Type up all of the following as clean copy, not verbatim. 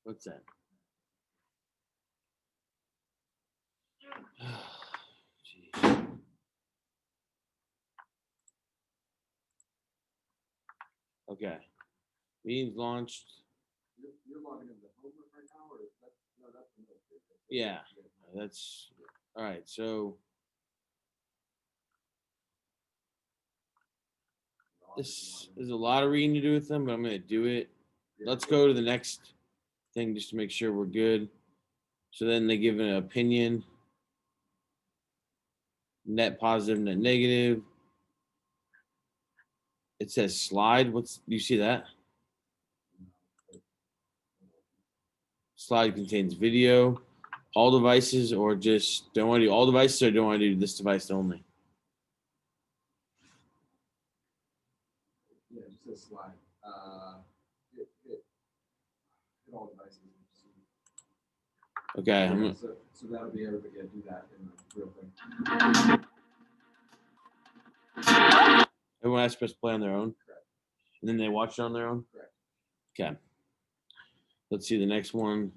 What's that? Jeez. Okay. Meetings launched. You're logging into homework right now, or no, that's the note. Yeah, that's all right. So this is a lot of reading to do with them, but I'm going to do it. Let's go to the next thing just to make sure we're good. So then they give an opinion, net positive, net negative. It says slide. Do you see that? Slide contains video, all devices, or just don't want to do all devices, or don't want to do this device only. Yeah, it just says slide. Hit all devices. Okay. Yeah, so that'll be everybody. Yeah, do that in the real thing. Everyone has to press play on their own. Correct. And then they watch it on their own. Correct. Okay. Let's see the next one.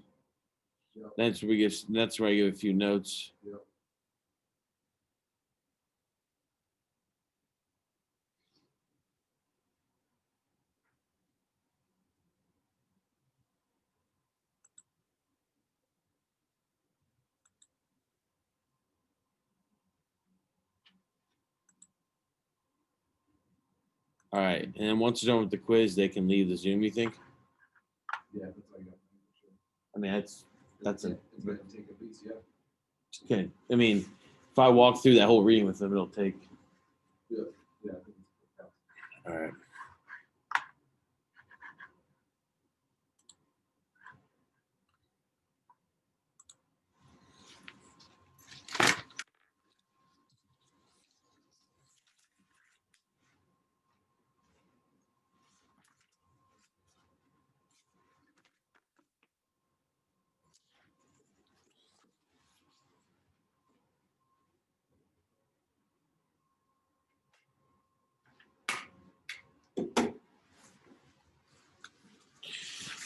Yep. That's where I give a few notes. Yep. All right. And then once they're done with the quiz, they can leave the Zoom, you think? Yeah, that's all you got. Sure. I mean, that's It's gonna take at least, yeah. okay. I mean, if I walk through that whole reading with them, it'll take. Yeah. Yeah. I think it's All right.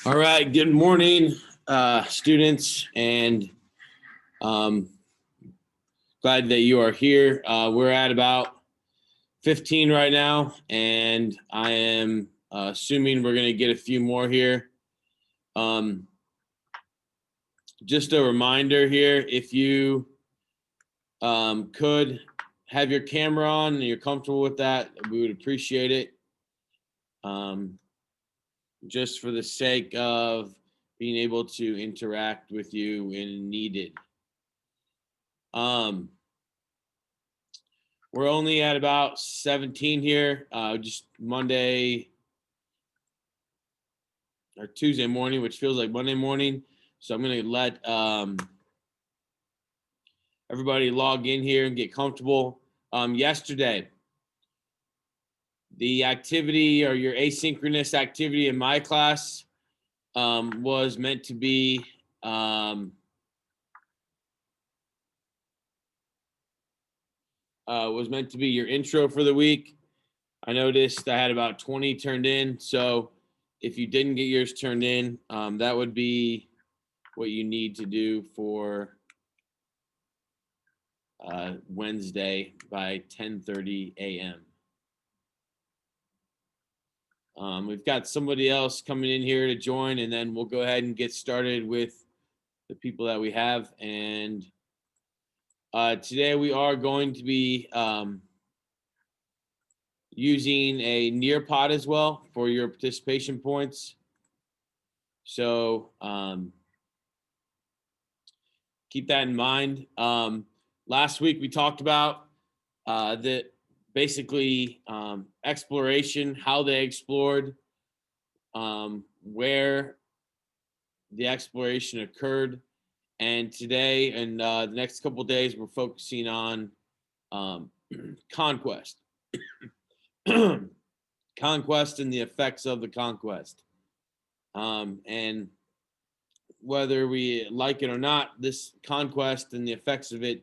All right. Good morning, students, and glad that you are here. We're at about 15 right now, and I am assuming we're going to get a few more here. Just a reminder here, if you could have your camera on and you're comfortable with that, we would appreciate it. Just for the sake of being able to interact with you when needed. We're only at about 17 here, just Monday or Tuesday morning, which feels like Monday morning. So I'm going to let everybody log in here and get comfortable. Yesterday, the activity or your asynchronous activity in my class was meant to be your intro for the week. I noticed I had about 20 turned in. So if you didn't get yours turned in, that would be what you need to do for Wednesday by 10:30 a.m. We've got somebody else coming in here to join, and then we'll go ahead and get started with the people that we have. And today we are going to be using a Nearpod as well for your participation points. So keep that in mind. Last week we talked about the basically exploration, how they explored, where the exploration occurred. And today and the next couple of days, we're focusing on conquest. Conquest and the effects of the conquest. And whether we like it or not, this conquest and the effects of it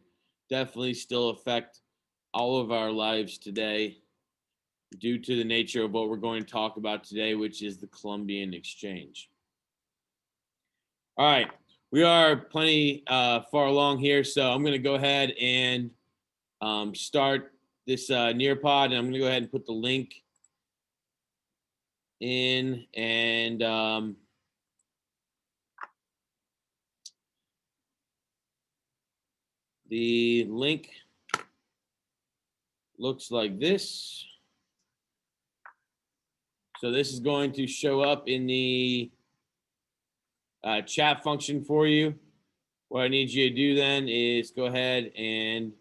definitely still affect all of our lives today. due to the nature of what we're going to talk about today, which is the Columbian Exchange. All right, we are plenty far along here, so I'm going to go ahead and start this Nearpod, and I'm going to go ahead and put the link in, and the link looks like this. So this is going to show up in the chat function for you. What I need you to do then is go ahead and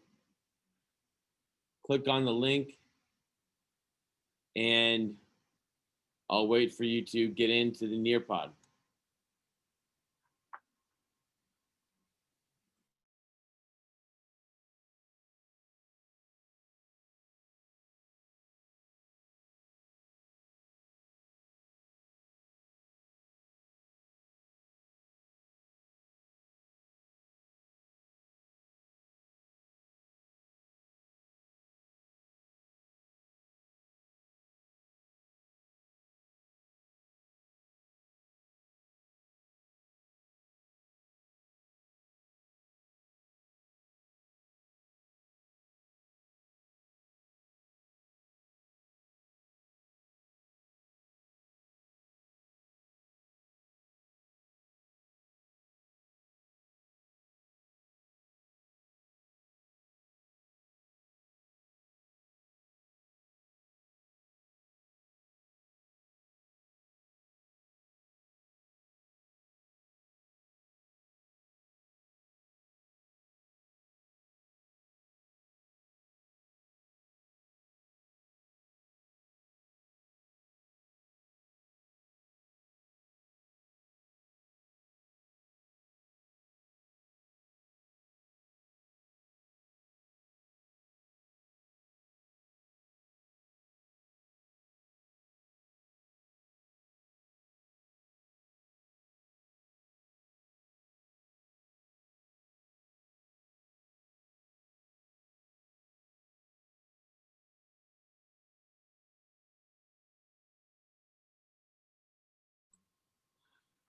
click on the link, and I'll wait for you to get into the Nearpod.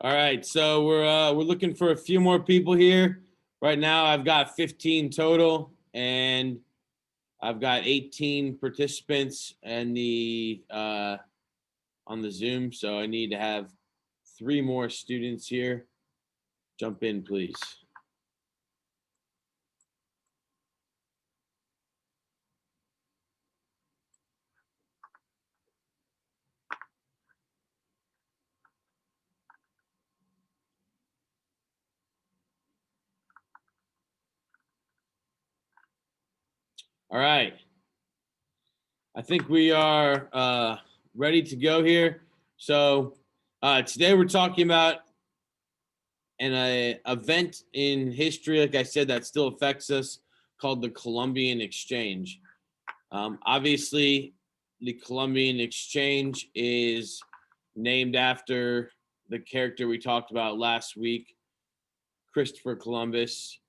All right, so we're looking for a few more people here. Right now, I've got 15 total, and I've got 18 participants in the on the Zoom. So I need to have 3 more students here. Jump in, please. All right. I think we are ready to go here. So today we're talking about an event in history, like I said, that still affects us, called the Columbian Exchange. Obviously, the Columbian Exchange is named after the character we talked about last week, Christopher Columbus.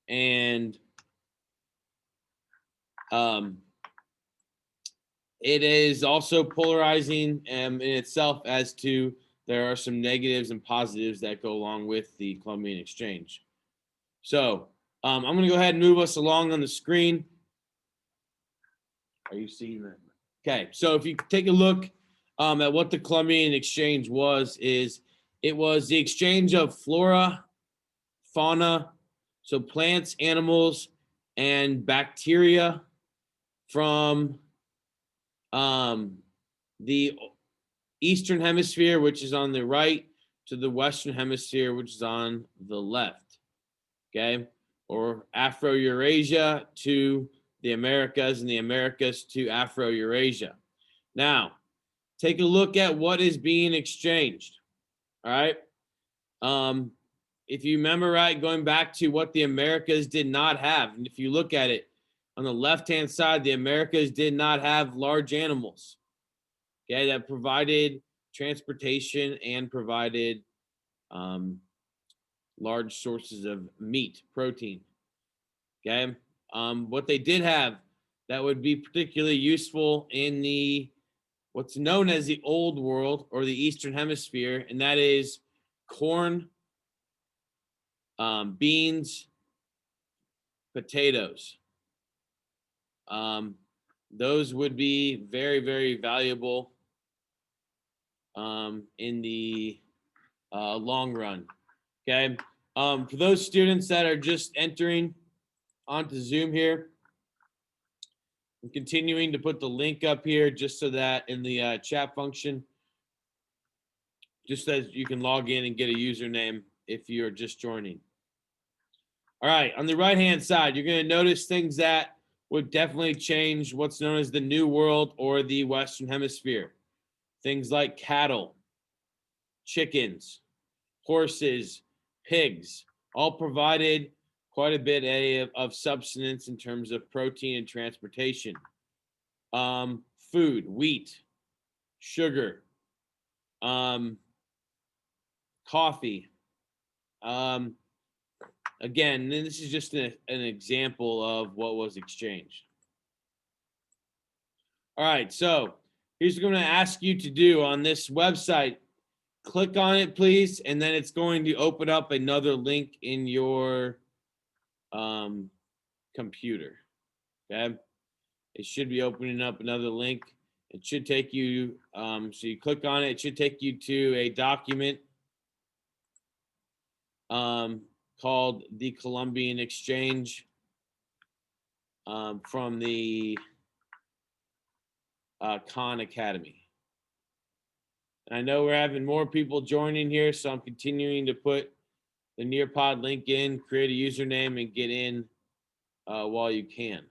And it is also polarizing in itself, as to there are some negatives and positives that go along with the Columbian Exchange. So I'm going to go ahead and move us along on the screen. Are you seeing that? Okay, so if you take a look at what the Columbian Exchange was, it was the exchange of flora, fauna, so plants, animals, and bacteria from the Eastern Hemisphere, which is on the right, to the Western Hemisphere, which is on the left. Okay, or Afro-Eurasia to the Americas, and the Americas to Afro-Eurasia. Now, take a look at what is being exchanged. All right. If you remember, right, going back to what the Americas did not have, and if you look at it on the left-hand side, the Americas did not have large animals, okay, that provided transportation and provided large sources of meat, protein. Okay. What they did have that would be particularly useful in the what's known as the Old World or the Eastern Hemisphere, and that is corn, beans, potatoes. Those would be very, very valuable in the long run. Okay. For those students that are just entering onto Zoom here, I'm continuing to put the link up here just so that in the chat function, just as you can log in and get a username if you're just joining. All right, on the right-hand side, you're going to notice things that would definitely change what's known as the New World or the Western Hemisphere. Things like cattle, chickens, horses, pigs, all provided quite a bit of substance in terms of protein and transportation. Food, wheat, sugar, coffee. Again, this is just an example of what was exchanged. All right, so here's what I'm going to ask you to do on this website. Click on it, please, and then it's going to open up another link in your computer. Okay, it should be opening up another link. It should take you, so you click on it, it should take you to a document called the Columbian Exchange from the Khan Academy. And I know we're having more people joining here, so I'm continuing to put the Nearpod link in, create a username, and get in while you can.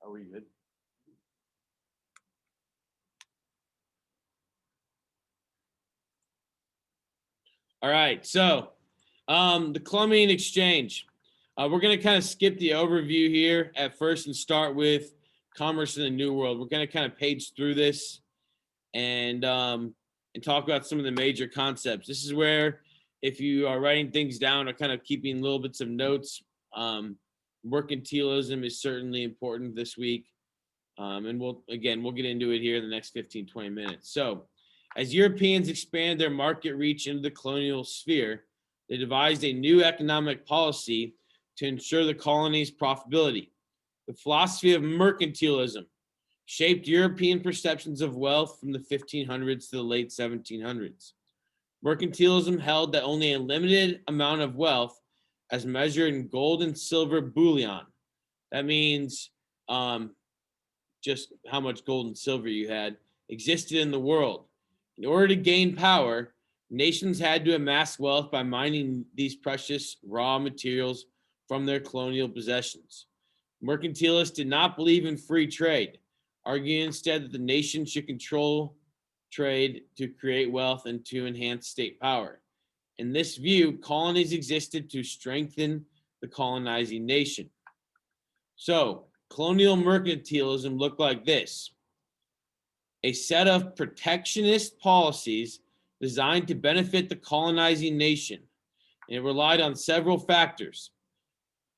Are we good? All right, so the Columbian Exchange. We're going to kind of skip the overview here at first and start with commerce in the New World. We're going to kind of page through this and talk about some of the major concepts. This is where, if you are writing things down or kind of keeping little bits of notes, mercantilism is certainly important this week. And we'll get into it here in the next 15, 20 minutes. So as Europeans expand their market reach into the colonial sphere, they devised a new economic policy to ensure the colony's profitability. The philosophy of mercantilism shaped European perceptions of wealth from the 1500s to the late 1700s. Mercantilism held that only a limited amount of wealth, as measured in gold and silver bullion, that means just how much gold and silver you had, existed in the world. In order to gain power, nations had to amass wealth by mining these precious raw materials from their colonial possessions. Mercantilists did not believe in free trade, arguing instead that the nation should control trade to create wealth and to enhance state power. In this view, colonies existed to strengthen the colonizing nation. So, colonial mercantilism looked like this: a set of protectionist policies designed to benefit the colonizing nation. And it relied on several factors.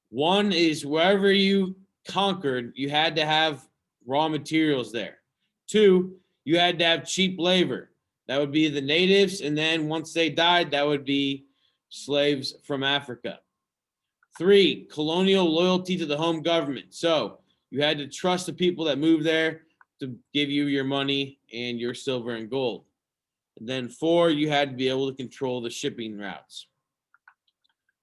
One is wherever you conquered, you had to have raw materials there. Two, you had to have cheap labor. That would be the natives, and then once they died, that would be slaves from Africa. Three, colonial loyalty to the home government. So you had to trust the people that moved there to give you your money and your silver and gold. And then four, you had to be able to control the shipping routes.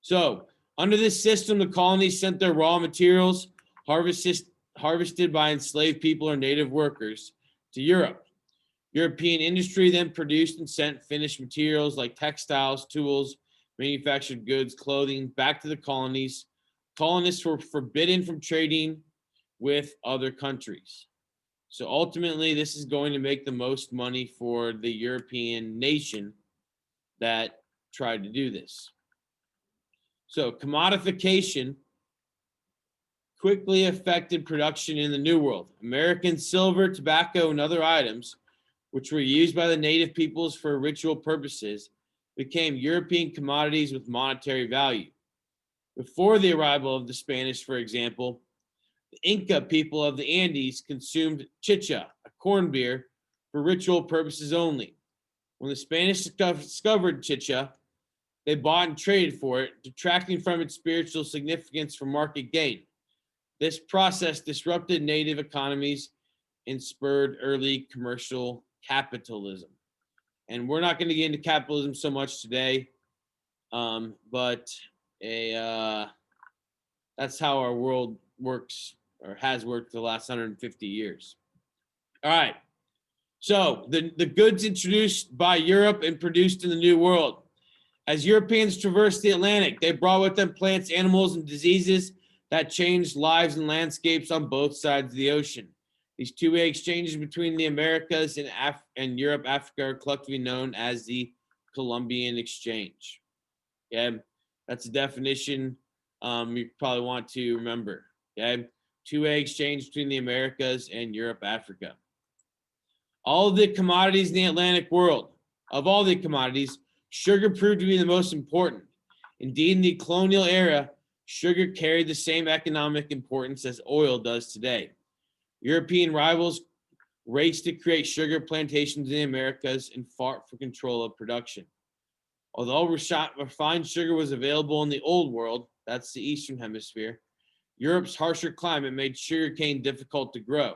So under this system, the colonies sent their raw materials, harvested by enslaved people or native workers, to Europe. European industry then produced and sent finished materials like textiles, tools, manufactured goods, clothing back to the colonies. Colonists were forbidden from trading with other countries. So ultimately, this is going to make the most money for the European nation that tried to do this. So commodification quickly affected production in the New World. American silver, tobacco, and other items, which were used by the native peoples for ritual purposes, became European commodities with monetary value. Before the arrival of the Spanish, for example, the Inca people of the Andes consumed chicha, a corn beer, for ritual purposes only. When the Spanish discovered chicha, they bought and traded for it, detracting from its spiritual significance for market gain. This process disrupted native economies and spurred early commercial capitalism. And we're not going to get into capitalism so much today, but that's how our world works or has worked for the last 150 years. All right. So the goods introduced by Europe and produced in the New World. As Europeans traversed the Atlantic, they brought with them plants, animals, and diseases that changed lives and landscapes on both sides of the ocean. These two-way exchanges between the Americas and Europe, Africa are collectively known as the Columbian Exchange. Okay, that's a definition you probably want to remember. Okay, two-way exchange between the Americas and Europe, Africa. All of the commodities in the Atlantic world, of all the commodities, sugar proved to be the most important. Indeed, in the colonial era, sugar carried the same economic importance as oil does today. European rivals raced to create sugar plantations in the Americas and fought for control of production. Although refined sugar was available in the Old World, that's the Eastern Hemisphere, Europe's harsher climate made sugarcane difficult to grow.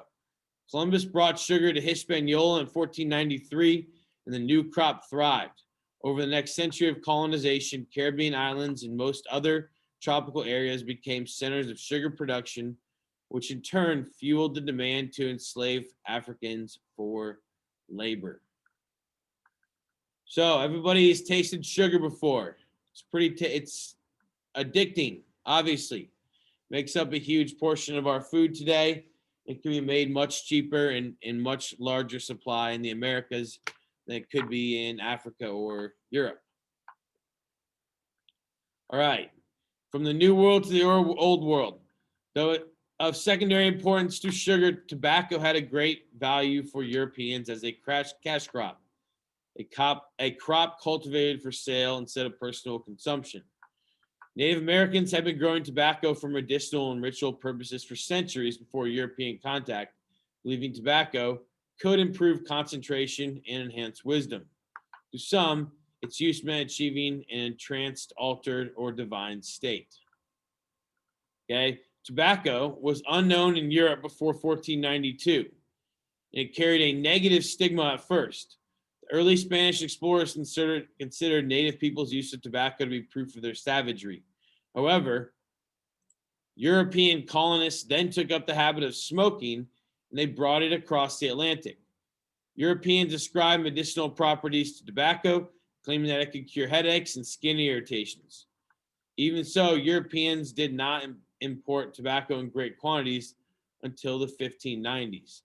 Columbus brought sugar to Hispaniola in 1493, and the new crop thrived. Over the next century of colonization, Caribbean islands and most other tropical areas became centers of sugar production, which in turn fueled the demand to enslave Africans for labor. So everybody's tasted sugar before. It's addicting, obviously. Makes up a huge portion of our food today. It can be made much cheaper and in much larger supply in the Americas than it could be in Africa or Europe. All right. From the New World to the Old World. Though of secondary importance to sugar, tobacco had a great value for Europeans as a cash crop, a crop cultivated for sale instead of personal consumption. Native Americans had been growing tobacco for medicinal and ritual purposes for centuries before European contact, believing tobacco could improve concentration and enhance wisdom. To some, its use meant achieving an entranced, altered, or divine state. Okay, tobacco was unknown in Europe before 1492. It carried a negative stigma at first. The early Spanish explorers considered native people's use of tobacco to be proof of their savagery. However, European colonists then took up the habit of smoking and they brought it across the Atlantic. Europeans ascribed medicinal properties to tobacco, claiming that it could cure headaches and skin irritations. Even so, Europeans did not import tobacco in great quantities until the 1590s.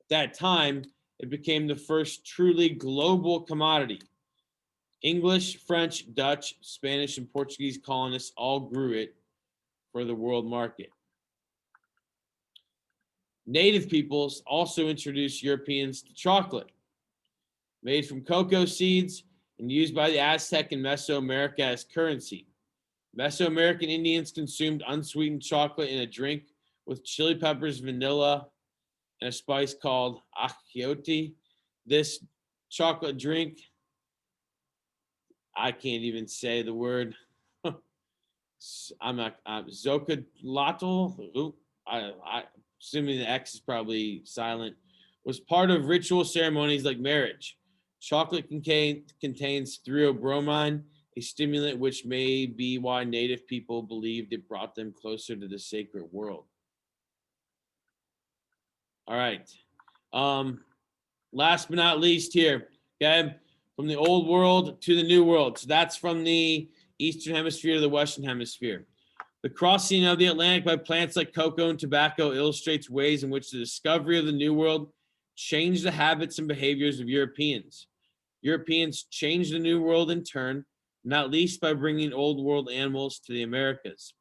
At that time, it became the first truly global commodity. English, French, Dutch, Spanish, and Portuguese colonists all grew it for the world market. Native peoples also introduced Europeans to chocolate. Made from cocoa seeds and used by the Aztec in Mesoamerica as currency. Mesoamerican Indians consumed unsweetened chocolate in a drink with chili peppers, vanilla, and a spice called achiote. This chocolate drink, I can't even say the word. I'm Zocatlatl. I assuming the X is probably silent. Was part of ritual ceremonies like marriage. Chocolate contains theobromine, a stimulant which may be why native people believed it brought them closer to the sacred world. All right. Last but not least here, okay, from the old world to the new world. So that's from the Eastern Hemisphere to the Western Hemisphere. The crossing of the Atlantic by plants like cocoa and tobacco illustrates ways in which the discovery of the New World changed the habits and behaviors of Europeans. Europeans changed the New World in turn, not least by bringing Old World animals to the Americas.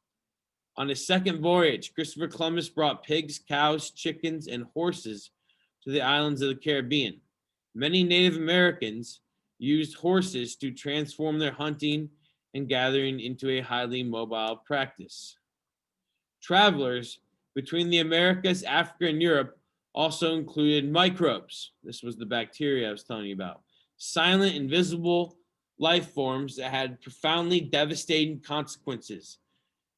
On his second voyage, Christopher Columbus brought pigs, cows, chickens, and horses to the islands of the Caribbean. Many Native Americans used horses to transform their hunting and gathering into a highly mobile practice. Travelers between the Americas, Africa, and Europe also included microbes. This was the bacteria I was telling you about. Silent, invisible life forms that had profoundly devastating consequences.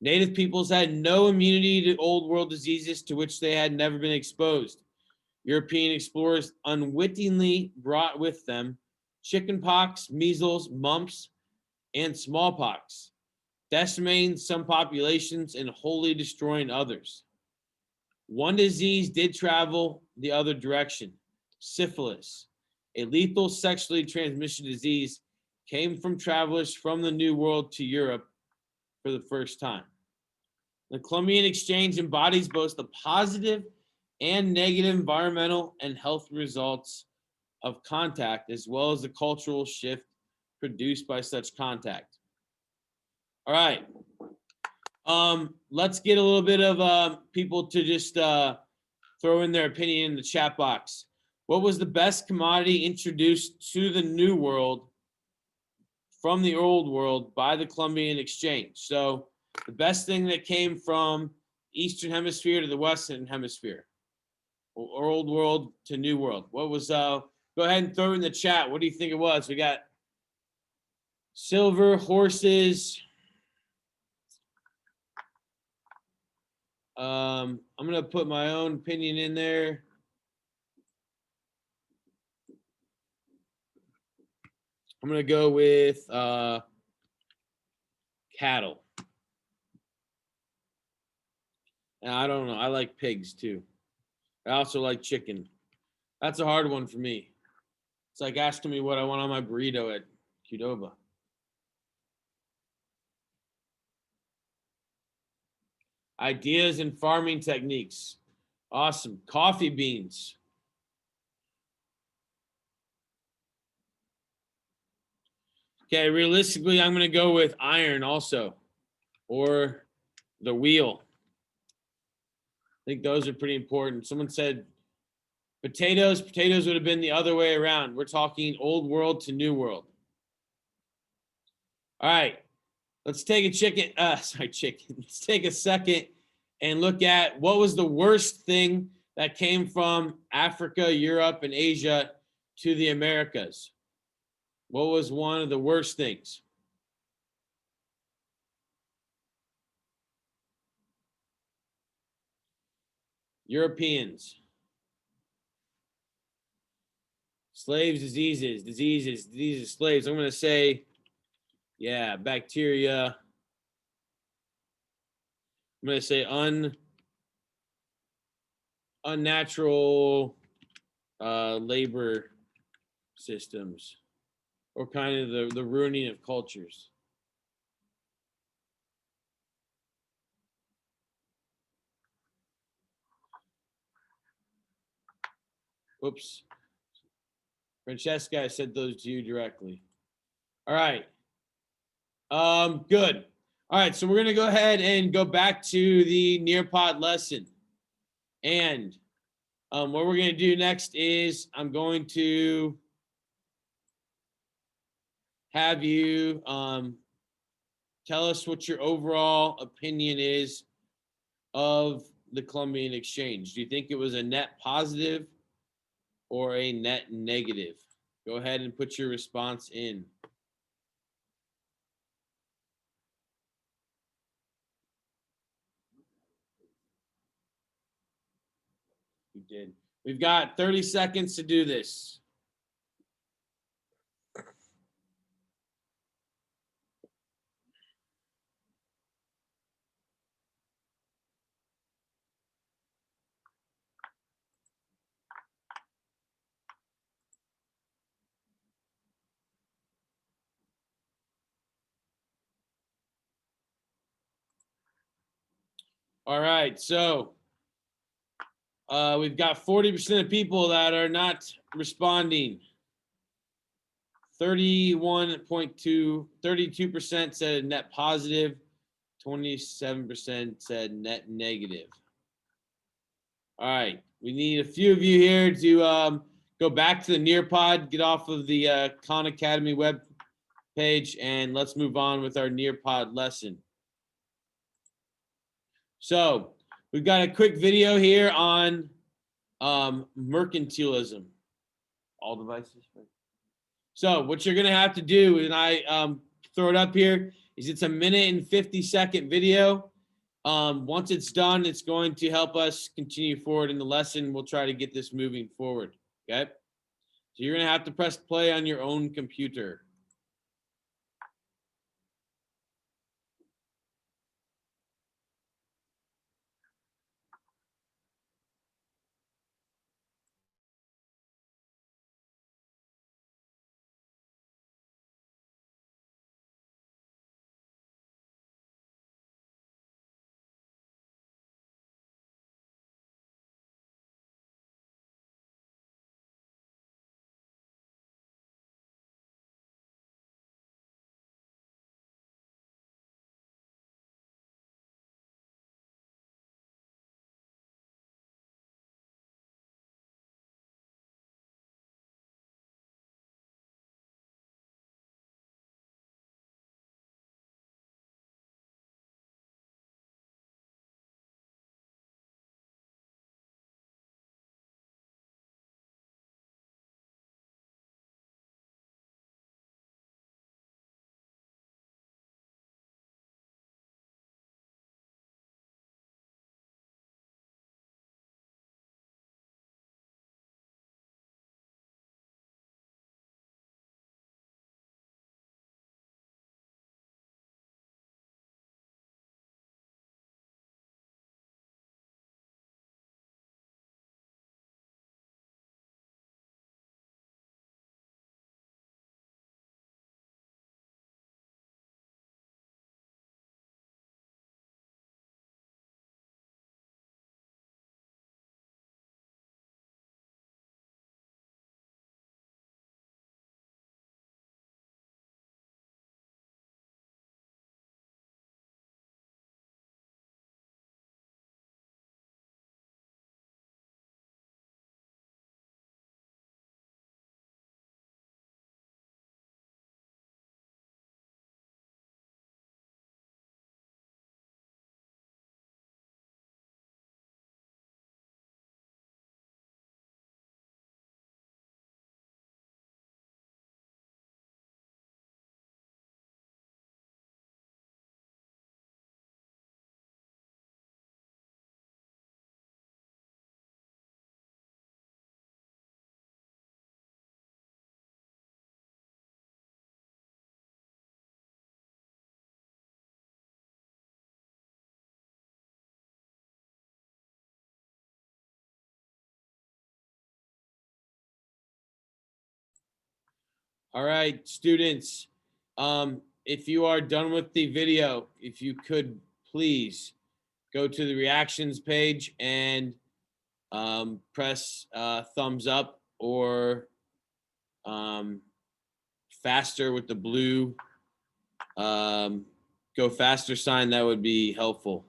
Native peoples had no immunity to old world diseases to which they had never been exposed. European explorers unwittingly brought with them chickenpox, measles, mumps, and smallpox, decimating some populations and wholly destroying others. One disease did travel the other direction. Syphilis, a lethal sexually transmitted disease, came from travelers from the New World to Europe for the first time. The Columbian Exchange embodies both the positive and negative environmental and health results of contact, as well as the cultural shift produced by such contact. All right. Let's get a little bit of people to just throw in their opinion in the chat box. What was the best commodity introduced to the New World from the Old World by the Columbian Exchange? So the best thing that came from Eastern Hemisphere to the Western Hemisphere, or Old World to New World. What was, go ahead and throw in the chat. What do you think it was? We got silver, horses. I'm going to put my own opinion in there. I'm going to go with cattle. And I don't know. I like pigs too. I also like chicken. That's a hard one for me. It's like asking me what I want on my burrito at Qdoba. Ideas and farming techniques. Awesome. Coffee beans. Okay, realistically, I'm going to go with iron also, or the wheel. I think those are pretty important. Someone said potatoes. Potatoes would have been the other way around. We're talking old world to new world. All right, let's take a chicken. Let's take a second and look at what was the worst thing that came from Africa, Europe, and Asia to the Americas. What was one of the worst things? Europeans. Slaves, diseases, slaves. I'm going to say, yeah, bacteria. I'm going to say unnatural labor systems, or kind of the ruining of cultures. Oops. Francesca, I said those to you directly. All right. Good. All right, so we're gonna go ahead and go back to the Nearpod lesson. And what we're gonna do next is I'm going to have you tell us what your overall opinion is of the Columbian Exchange. Do you think it was a net positive or a net negative? Go ahead and put your response in. You did. We've got 30 seconds to do this. All right, so we've got 40% of people that are not responding. 32% said net positive. 27% said net negative. All right, we need a few of you here to go back to the Nearpod, get off of the Khan Academy web page, and let's move on with our Nearpod lesson. So we've got a quick video here on mercantilism. All devices. So what you're gonna have to do, and I throw it up here, is it's a 1:50 video. Once it's done, it's going to help us continue forward in the lesson. We'll try to get this moving forward. Okay. So you're gonna have to press play on your own computer. All right, students, if you are done with the video, if you could please go to the reactions page and press thumbs up or faster with the blue go faster sign, that would be helpful.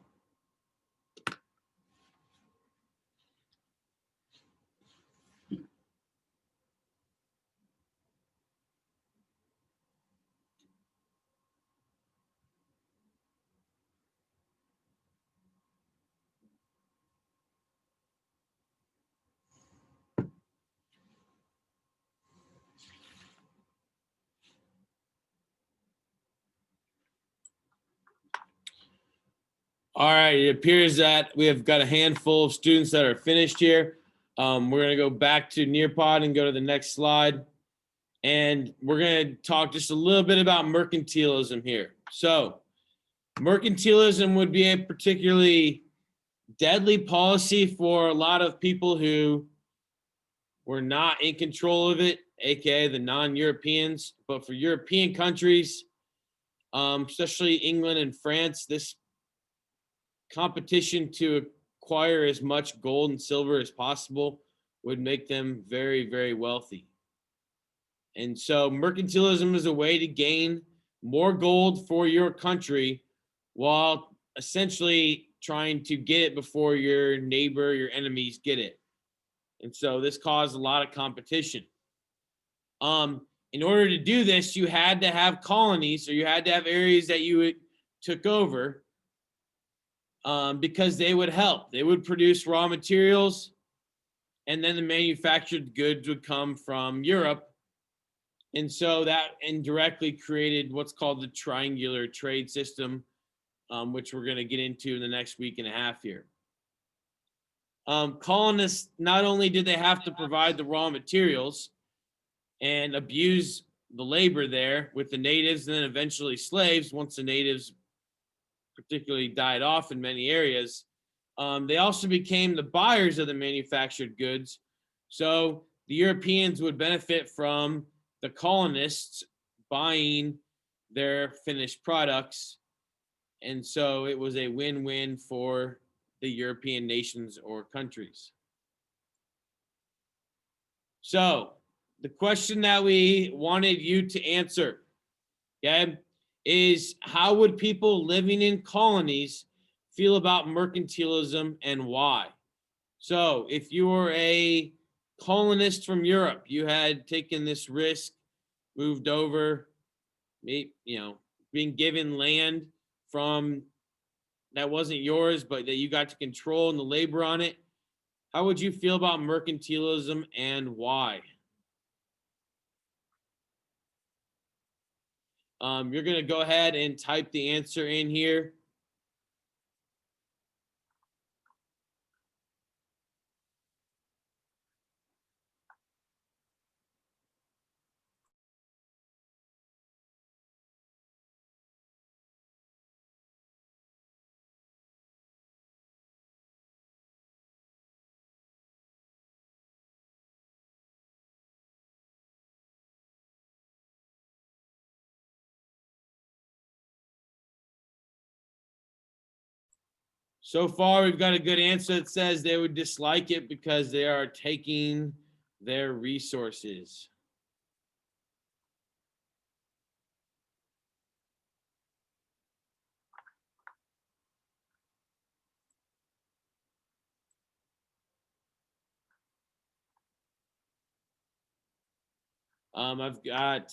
All right, it appears that we have got a handful of students that are finished here. We're going to go back to Nearpod and go to the next slide. And we're going to talk just a little bit about mercantilism here. So mercantilism would be a particularly deadly policy for a lot of people who were not in control of it, aka the non-Europeans. But for European countries, especially England and France, this competition to acquire as much gold and silver as possible would make them very, very wealthy. And so mercantilism is a way to gain more gold for your country while essentially trying to get it before your neighbor, your enemies get it. And so this caused a lot of competition. In order to do this, you had to have colonies, or you had to have areas that you took over, because they would help. They would produce raw materials, and then the manufactured goods would come from Europe. And so that indirectly created what's called the triangular trade system, which we're going to get into in the next week and a half here. Colonists, not only did they have to provide the raw materials and abuse the labor there with the natives and then eventually slaves, once the natives particularly died off in many areas, they also became the buyers of the manufactured goods. So the Europeans would benefit from the colonists buying their finished products. And so it was a win-win for the European nations or countries. So the question that we wanted you to answer, okay, is how would people living in colonies feel about mercantilism and why? So if you were a colonist from Europe, you had taken this risk, moved over, being given land from that wasn't yours, but that you got to control and the labor on it. How would you feel about mercantilism and why? You're going to go ahead and type the answer in here. So far, we've got a good answer that says they would dislike it because they are taking their resources. I've got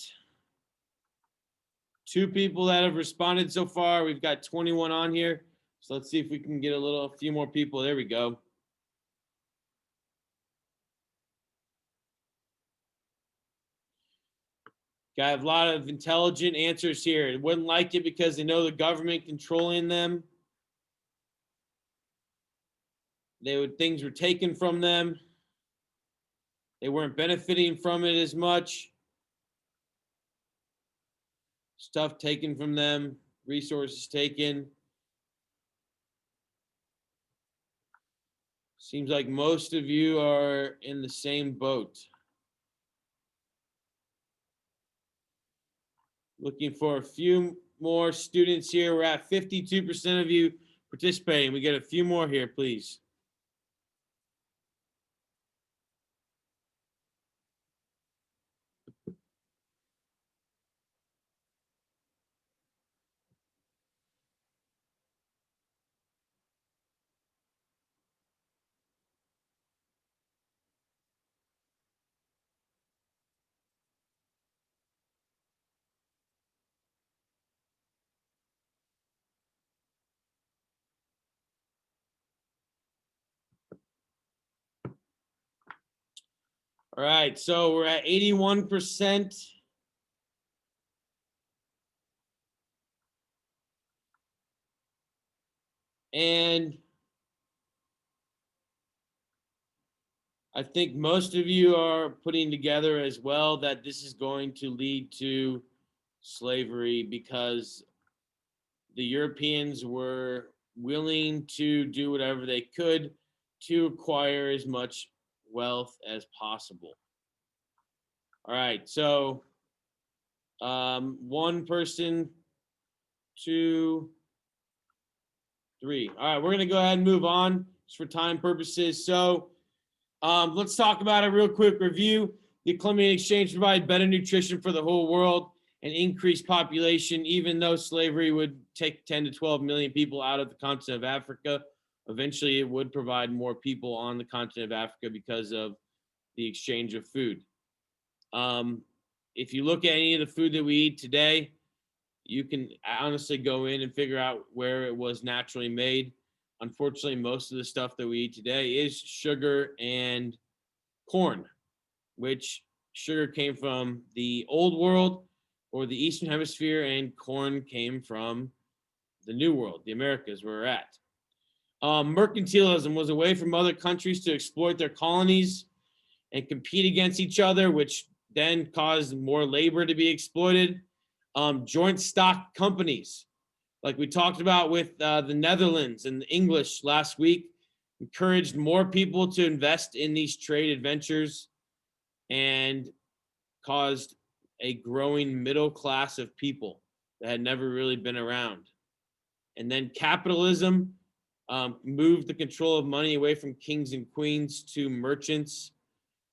2 people that have responded so far. We've got 21 on here. So let's see if we can get a few more people. There we go. Got a lot of intelligent answers here. They wouldn't like it because they know the government controlling them. Things were taken from them. They weren't benefiting from it as much. Stuff taken from them, resources taken. Seems like most of you are in the same boat. Looking for a few more students here. We're at 52% of you participating. We get a few more here, please. All right, so we're at 81%. And I think most of you are putting together as well that this is going to lead to slavery because the Europeans were willing to do whatever they could to acquire as much wealth as possible. All right, so 1 person, 2, 3. All right, we're gonna go ahead and move on just for time purposes. So let's talk about a real quick review. The Columbian Exchange provided better nutrition for the whole world. an increased population, even though slavery would take 10 to 12 million people out of the continent of Africa. Eventually, it would provide more people on the continent of Africa because of the exchange of food. If you look at any of the food that we eat today, you can honestly go in and figure out where it was naturally made. Unfortunately, most of the stuff that we eat today is sugar and corn, which sugar came from the old world or the Eastern Hemisphere, and corn came from the New World, the Americas, where we're at. Mercantilism was a way from other countries to exploit their colonies and compete against each other, which then caused more labor to be exploited. Joint stock companies, like we talked about with the Netherlands and the English last week, encouraged more people to invest in these trade adventures and caused a growing middle class of people that had never really been around. And then capitalism moved the control of money away from kings and queens to merchants.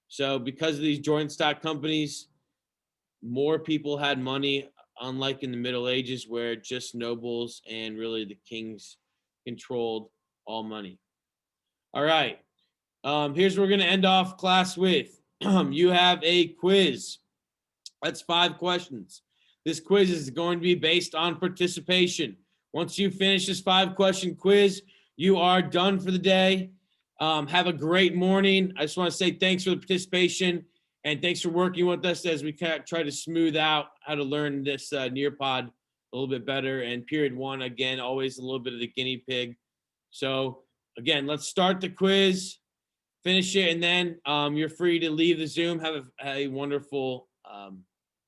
So because of these joint stock companies, more people had money, unlike in the Middle Ages where just nobles and really the kings controlled all money. All right. Here's what we're going to end off class with. You have a quiz. That's 5 questions. This quiz is going to be based on participation. Once you finish this 5-question quiz, you are done for the day. Have a great morning. I just want to say thanks for the participation and thanks for working with us as we try to smooth out how to learn this Nearpod a little bit better. And period 1, again, always a little bit of the guinea pig. So again, let's start the quiz, finish it, and then you're free to leave the Zoom. Have a wonderful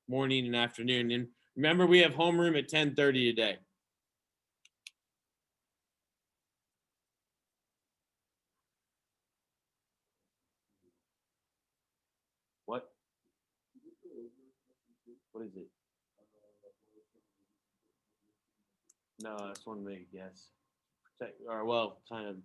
morning and afternoon. And remember, we have homeroom at 10:30 today. What? What is it? No, I just want to make a guess. Or well, kind of.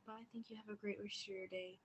Bye. I think you have a great rest of your day.